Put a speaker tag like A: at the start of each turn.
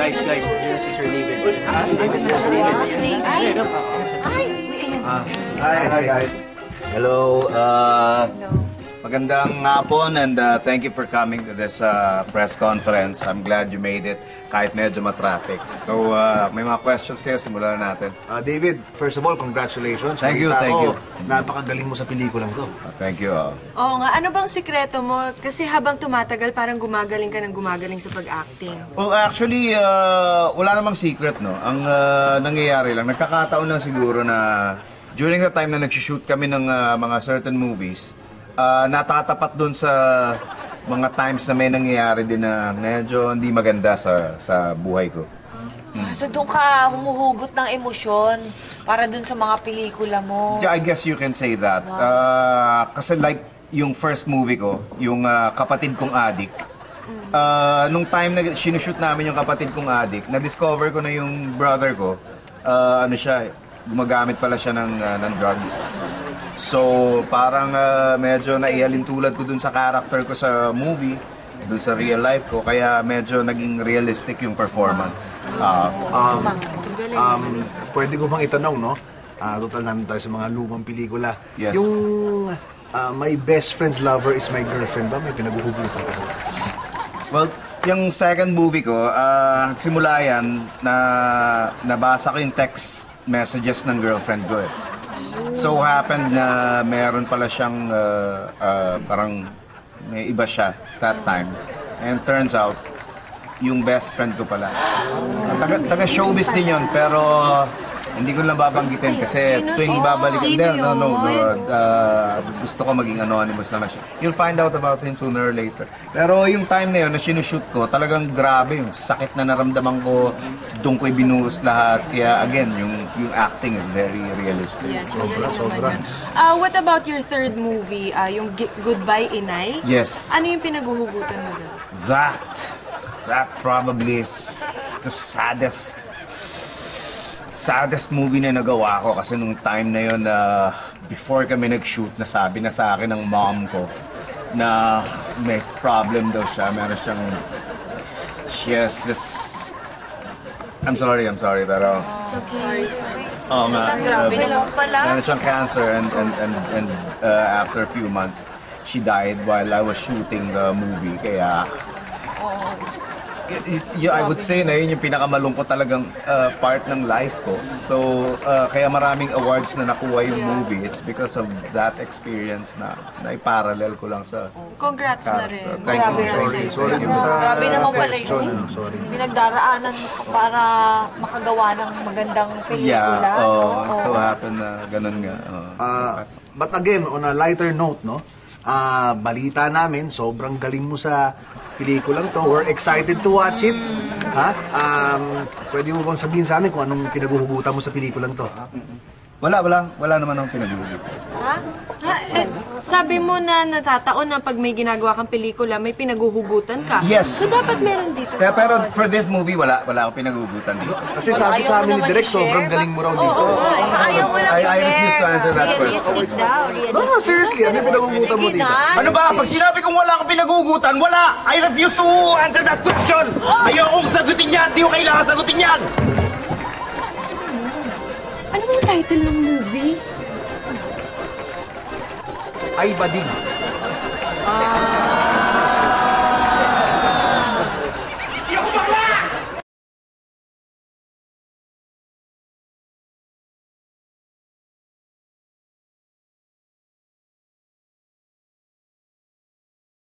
A: Guys, here's si Sir David.
B: Hi guys. Hello. Magandang hapon and thank you for coming to this press conference. I'm glad you made it kahit medyo matraffic. So, may mga questions kayo, simulan na natin.
C: David, first of all, congratulations.
B: Thank you.
C: Napakagaling mo sa pelikulang to.
B: Thank you.
D: Oo nga, ano bang sikreto mo? Kasi habang tumatagal, parang gumagaling ka ng gumagaling sa pag-acting.
B: Well, actually, wala namang secret, no? Ang nangyayari lang, nagkakataon lang siguro na during the time na nag-shoot kami ng mga certain movies, natatapat dun sa mga times na may nangyayari din na medyo hindi maganda sa buhay ko.
E: So doon ka humuhugot ng emosyon para dun sa mga pelikula mo?
B: Yeah, I guess you can say that. Kasi like yung first movie ko, yung Kapatid Kong Adik, nung time na sinushoot namin yung Kapatid Kong Adik, na-discover ko na yung brother ko, gumagamit pala siya ng drugs. So, parang medyo naihalin tulad ko dun sa character ko sa movie, dun sa real life ko, kaya medyo naging realistic yung performance.
C: Pwede ko bang itanong, no? Total namin tayo sa mga lumang pelikula.
B: Yes.
C: Yung My Best Friend's Lover is My Girlfriend ba? May pinaguhugutan ka ba?
B: Well, yung second movie ko, nagsimula yan na nabasa ko yung text messages ng girlfriend ko eh. So happened na meron pala siyang parang may iba siya that time. And turns out, yung best friend ko pala. Taga showbiz din yun, pero hindi ko lang babanggitin kasi tuwing babalik. Gusto ko maging anonymous na lang siya. You'll find out about him sooner or later. Pero yung time na yun na sinushoot ko, talagang grabe yung sakit na naramdaman ko. Doon ko'y binuhos lahat. Kaya again, yung acting is very realistic.
D: Yes, sobra. What about your third movie, yung Goodbye Inay?
B: Yes.
D: Ano yung pinaguhugutan mo doon?
B: That probably is the saddest movie na nagawa ko kasi nung time na yun, before kami nag-shoot, nasabi na sa akin ng mom ko na may problem daw siya. Meron siyang, she has this, I'm sorry, pero
E: It's okay. Sorry.
B: Grabe
E: naman pala.
B: meron siyang cancer and after a few months, she died while I was shooting the movie. Kaya I would say na yun yung pinakamalungkot talagang part ng life ko. So, kaya maraming awards na nakuha yung movie. It's because of that experience na iparallel ko lang sa
D: Congrats na rin.
B: Thank you.
C: Sorry dun sa
E: Grabe naman pala
C: question.
E: yun.
C: Sorry.
E: Pinagdaraanan mo para makagawa ng magandang pelikula.
B: So happen na ganun nga.
C: But again, on a lighter note, no? Balita namin, sobrang galing mo sa pelikulang to. We're excited to watch it. Pwede mo bang sabihin sa amin kung anong pinaguhugutan mo sa pelikulang to?
B: Wala naman akong pinagugutan.
D: Sabi mo na natataon na pag may ginagawa kang pelikula, may pinaguhugutan ka.
B: Yes.
D: So dapat meron dito.
B: Pero for this movie, wala akong pinagugutan dito.
C: Kasi sabi sa amin ni Direk, sobrang galing mo raw dito.
E: Ayaw mo lang
B: I refuse to answer that question.
E: Realistic daw.
C: No, seriously, ano yung pinaguhugutan mo dito?
B: Ano ba? Pag sinabi kong wala akong pinagugutan, wala! I refuse to answer that question! Ayokong sagutin yan! Di ko kailangan sagutin yan!
D: Ano ba yung title ng movie?
C: Ay, Bading.